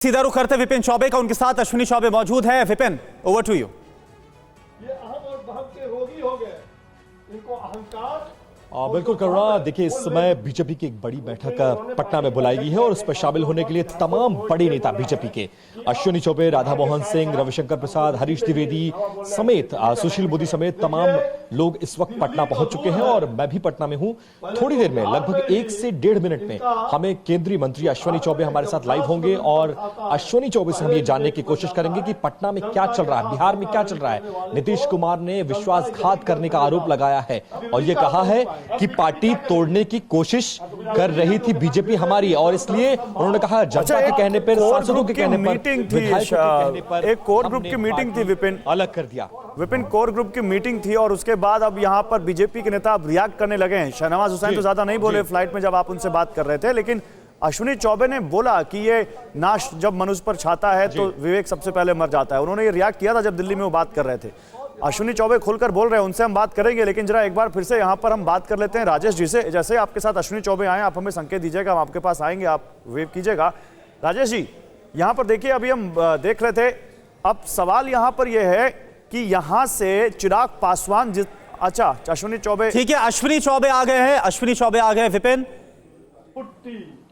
सीधा रुख करते विपिन चौबे का, उनके साथ अश्विनी चौबे मौजूद है। Vipin, over to you. ये अहम और बहम के रोगी हो गए, इनको अहंकार। बिल्कुल करुणा, देखिए इस समय बीजेपी की एक बड़ी बैठक पटना में बुलाई गई है और उस पर शामिल होने के लिए तमाम बड़े नेता बीजेपी के अश्विनी चौबे, राधा मोहन सिंह, रविशंकर प्रसाद, हरीश द्विवेदी समेत सुशील मोदी समेत तमाम लोग इस वक्त पटना पहुंच चुके हैं और मैं भी पटना में हूं। थोड़ी देर में लगभग 1 से 1.5 मिनट में हमें केंद्रीय मंत्री अश्विनी चौबे हमारे साथ लाइव होंगे और अश्विनी चौबे से हम ये जानने की कोशिश करेंगे कि पटना में क्या चल रहा है, बिहार में क्या चल रहा है। नीतीश कुमार ने विश्वासघात करने का आरोप लगाया है और यह कहा है कि पार्टी तोड़ने की कोशिश कर रही थी बीजेपी हमारी, और इसलिए उन्होंने कहा जनता के कहने पर, सांसदों के कहने पर, विधायकों के कहने पर एक कोर ग्रुप की मीटिंग थी विपिन, अलग कर दिया। विपिन कोर ग्रुप की मीटिंग थी और उसके बाद अब यहाँ पर बीजेपी के नेता अब रिएक्ट करने लगे हैं। शहनवाज हुसैन तो ज्यादा नहीं बोले फ्लाइट में जब आप उनसे बात कर रहे थे, लेकिन अश्विनी चौबे ने बोला कि ये नाश जब मनुष्य पर छाता है तो विवेक सबसे पहले मर जाता है। उन्होंने ये रिएक्ट किया था जब दिल्ली में वो बात कर रहे थे। अश्विनी चौबे खुलकर बोल रहे हैं, उनसे हम बात करेंगे, लेकिन जरा एक बार फिर से यहाँ पर हम बात कर लेते हैं राजेश जी से। जैसे आपके साथ अश्विनी चौबे आए, आप हमें संकेत दीजिएगा, हम आपके पास आएंगे, आप वेव कीजिएगा। राजेश जी, यहाँ पर देखिए, अभी हम देख रहे थे, अब सवाल यहाँ पर यह है कि यहाँ से चिराग पासवान अच्छा अश्विनी चौबे, ठीक है, अश्विनी चौबे आ गए हैं, अश्विनी चौबे आ गए। विपिन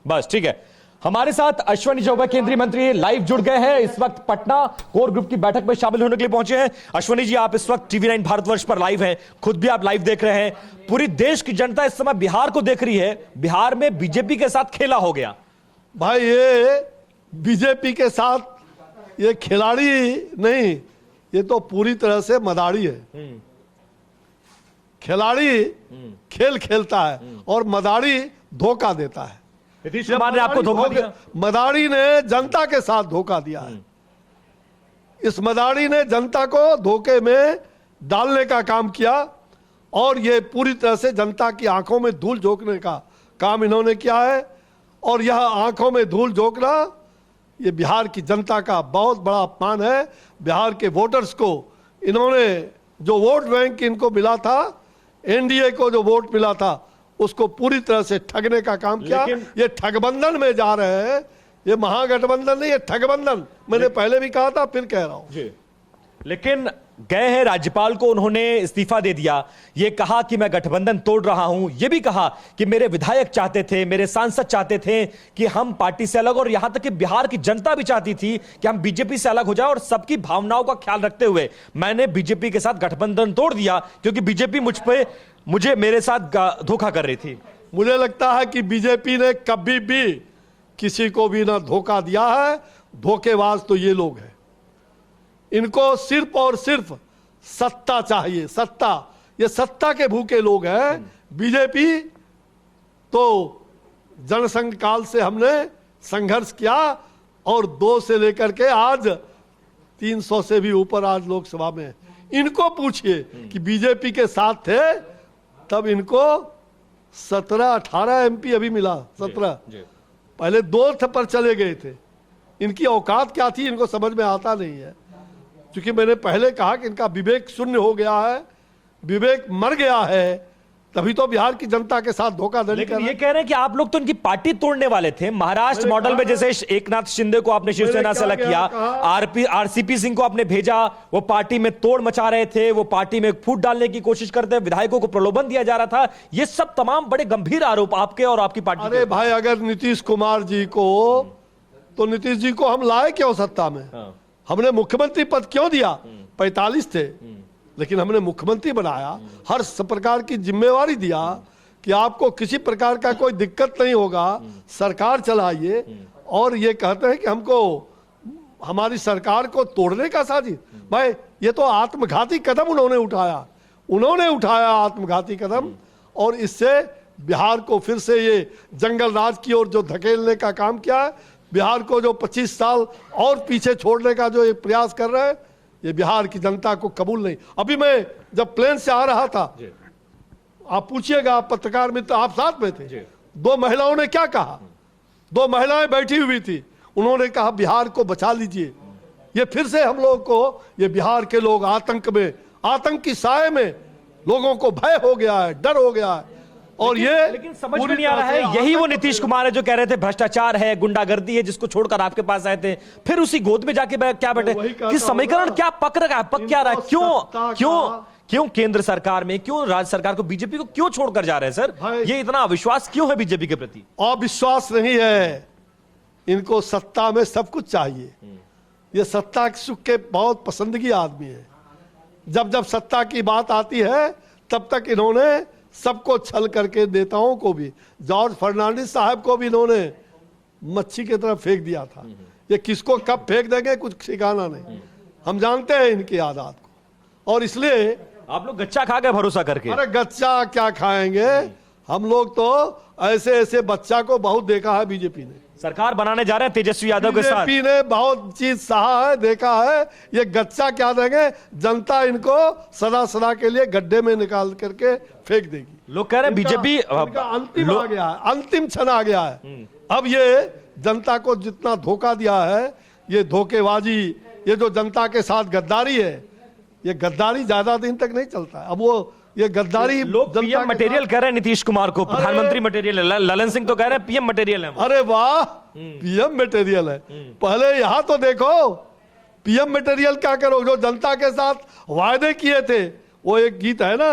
बस ठीक है, हमारे साथ अश्विनी चौबे केंद्रीय मंत्री लाइव जुड़ गए हैं। इस वक्त पटना कोर ग्रुप की बैठक में शामिल होने के लिए पहुंचे हैं। अश्विनी जी, आप इस वक्त टीवी 9 भारतवर्ष पर लाइव हैं, खुद भी आप लाइव देख रहे हैं। पूरी देश की जनता इस समय बिहार को देख रही है, बिहार में बीजेपी के साथ खेला हो गया। भाई ये बीजेपी के साथ ये खिलाड़ी नहीं, ये तो पूरी तरह से मदारी है। खिलाड़ी खेल खेलता है और मदारी धोखा देता है। नीतीश कुमार ने आपको धोखा दिया। मदारी ने जनता के साथ धोखा दिया है। इस मदारी ने जनता को धोखे में डालने का काम किया और ये पूरी तरह से जनता की आंखों में धूल झोंकने का काम इन्होंने किया है। और यह आंखों में धूल झोंकना ये बिहार की जनता का बहुत बड़ा अपमान है। बिहार के वोटर्स को इन्होंने जो वोट बैंक इनको मिला था, एनडीए को जो वोट मिला था, उसको पूरी तरह से ठगने का काम किया। ये ठगबंधन में जा रहे हैं, ये महागठबंधन नहीं, ये ठगबंधन। मैंने पहले भी कहा था, फिर कह रहा हूं। लेकिन गए हैं राज्यपाल को, उन्होंने इस्तीफा दे दिया। ये कहा कि मैं गठबंधन तोड़ रहा हूं, ये भी कहा कि मेरे विधायक चाहते थे, मेरे सांसद चाहते थे कि हम पार्टी से अलग, और यहां तक कि बिहार की जनता भी चाहती थी कि हम बीजेपी से अलग हो जाए, और सबकी भावनाओं का ख्याल रखते हुए मैंने बीजेपी के साथ गठबंधन तोड़ दिया क्योंकि बीजेपी मुझे मेरे साथ धोखा कर रही थी। मुझे लगता है कि बीजेपी ने कभी भी किसी को भी ना धोखा दिया है। धोखेबाज तो ये लोग हैं। इनको सिर्फ और सिर्फ सत्ता चाहिए, सत्ता। ये सत्ता के भूखे लोग हैं। बीजेपी तो जनसंघ काल से हमने संघर्ष किया और 2 से लेकर के आज 300 से भी ऊपर आज लोकसभा में। इनको पूछिए कि बीजेपी के साथ थे तब इनको 17-18 एमपी अभी मिला, 17। पहले 2 पर चले गए थे। इनकी औकात क्या थी इनको समझ में आता नहीं है, क्योंकि मैंने पहले कहा कि इनका विवेक शून्य हो गया है, विवेक मर गया है, तभी तो बिहार की जनता के साथ धोखाधड़ी कर रहे हैं। ये कह रहे हैं कि आप लोग तो इनकी पार्टी तोड़ने वाले थे। महाराष्ट्र मॉडल में जैसे एकनाथ शिंदे को आपने शिवसेना से अलग किया, आरसीपी सिंह को आपने भेजा, वो पार्टी में तोड़ मचा रहे थे, वो पार्टी में फूट डालने की कोशिश करते, विधायकों को प्रलोभन दिया जा रहा था। ये सब तमाम बड़े गंभीर आरोप आपके और आपकी पार्टी। अरे भाई, अगर नीतीश कुमार जी को, तो नीतीश जी को हम लाए क्यों सत्ता में? हमने मुख्यमंत्री पद क्यों दिया? 45 थे, लेकिन हमने मुख्यमंत्री बनाया, हर प्रकार की जिम्मेवारी दिया कि आपको किसी प्रकार का कोई दिक्कत नहीं होगा, सरकार चलाइए। और ये कहते हैं कि हमको, हमारी सरकार को तोड़ने का साजिश। भाई, ये तो आत्मघाती कदम उन्होंने उठाया आत्मघाती कदम, और इससे बिहार को फिर से ये जंगल राज की ओर जो धकेलने का काम किया है, बिहार को जो 25 साल और पीछे छोड़ने का जो एक प्रयास कर रहे हैं, ये बिहार की जनता को कबूल नहीं। अभी मैं जब प्लेन से आ रहा था, आप पूछिएगा, पत्रकार मित्र आप साथ में थे, 2 महिलाओं ने क्या कहा? 2 महिलाएं बैठी हुई थी, उन्होंने कहा बिहार को बचा लीजिए। ये फिर से हम लोग को, ये बिहार के लोग आतंक में, आतंक की साए में, लोगों को भय हो गया है, डर हो गया है। और ये लेकिन समझ में नहीं आ रहा है, यही वो नीतीश कुमार है जो कह रहे थे भ्रष्टाचार है, गुंडागर्दी है, जिसको छोड़कर आपके पास आए थे, फिर उसी गोद में जाके क्या बैठे कि समीकरण क्या पक रहा है, पक क्या रहा है, क्यों केंद्र सरकार में, क्यों राज्य सरकार को, बीजेपी को क्यों छोड़कर जा रहे हैं सर? ये इतना अविश्वास क्यों है बीजेपी के प्रति? अविश्वास नहीं है, इनको सत्ता में सब कुछ चाहिए। ये सत्ता के सुख के बहुत पसंदगी आदमी है। जब जब सत्ता की बात आती है तब तक इन्होंने सबको छल करके, नेताओं को भी, जॉर्ज फर्नांडिस साहब को भी इन्होंने मच्छी की तरफ फेंक दिया था। ये किसको कब फेंक देंगे कुछ ठिकाना नहीं। हम जानते हैं इनकी आदत को, और इसलिए आप लोग गच्चा खा गए भरोसा करके। अरे गच्चा क्या खाएंगे, हम लोग तो ऐसे ऐसे बच्चा को बहुत देखा है। बीजेपी ने सरकार बनाने जा रहे हैं तेजस्वी यादव के साथ। बीजेपी ने बहुत चीज सहा है, देखा है। ये गच्चा क्या देंगे, जनता इनको सदा सदा के लिए गड्ढे में निकाल करके फेंक देगी। लोग कह रहे हैं बीजेपी इनका अंतिम आ गया है, अंतिम क्षण आ गया है। अब ये जनता को जितना धोखा दिया है, ये धोखेबाजी, ये जो जनता के साथ गद्दारी है, ये गद्दारी ज्यादा दिन तक नहीं चलता है। अब वो ये गद्दारी लोग पीएम मटेरियल कह रहे हैं नीतीश कुमार को, प्रधानमंत्री मटेरियल है। ललन सिंह तो कह रहे हैं पीएम मटेरियल है। अरे वाह, पीएम मटेरियल है। पहले यहां तो देखो पीएम मटेरियल क्या करो, जो जनता के साथ वायदे किए थे। वो एक गीत है ना,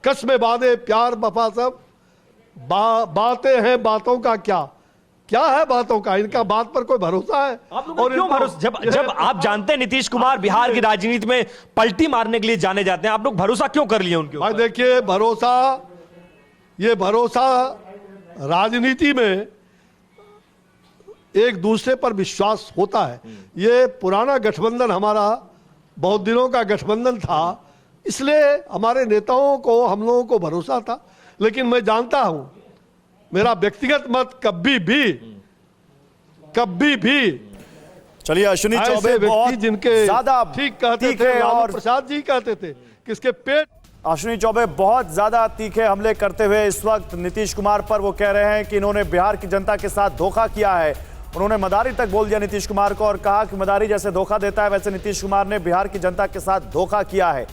कसमें वादे प्यार वफा सब, बातें हैं बातों का क्या है बातों का, इनका बात पर कोई भरोसा है? आप लोगों को क्यों भरोसा? जब आप जानते हैं नीतीश कुमार बिहार की राजनीति में पलटी मारने के लिए जाने जाते हैं, आप लोग भरोसा क्यों कर लिए उनके ऊपर? देखिए, ये भरोसा राजनीति में एक दूसरे पर विश्वास होता है। ये पुराना गठबंधन हमारा बहुत दिनों का गठबंधन था, इसलिए हमारे नेताओं को, हम लोगों को भरोसा था। लेकिन मैं जानता हूं, मेरा व्यक्तिगत मत कभी भी चलिए, अश्विनी चौबे बहुत जिनके ज्यादा ठीक कहते थे, लालू प्रसाद जी कहते थे कि इसके पेट। अश्विनी चौबे बहुत ज्यादा तीखे हमले करते हुए इस वक्त नीतीश कुमार पर वो कह रहे हैं कि इन्होंने बिहार की जनता के साथ धोखा किया है। उन्होंने मदारी तक बोल दिया नीतीश कुमार को और कहा कि मदारी जैसे धोखा देता है वैसे नीतीश कुमार ने बिहार की जनता के साथ धोखा किया है।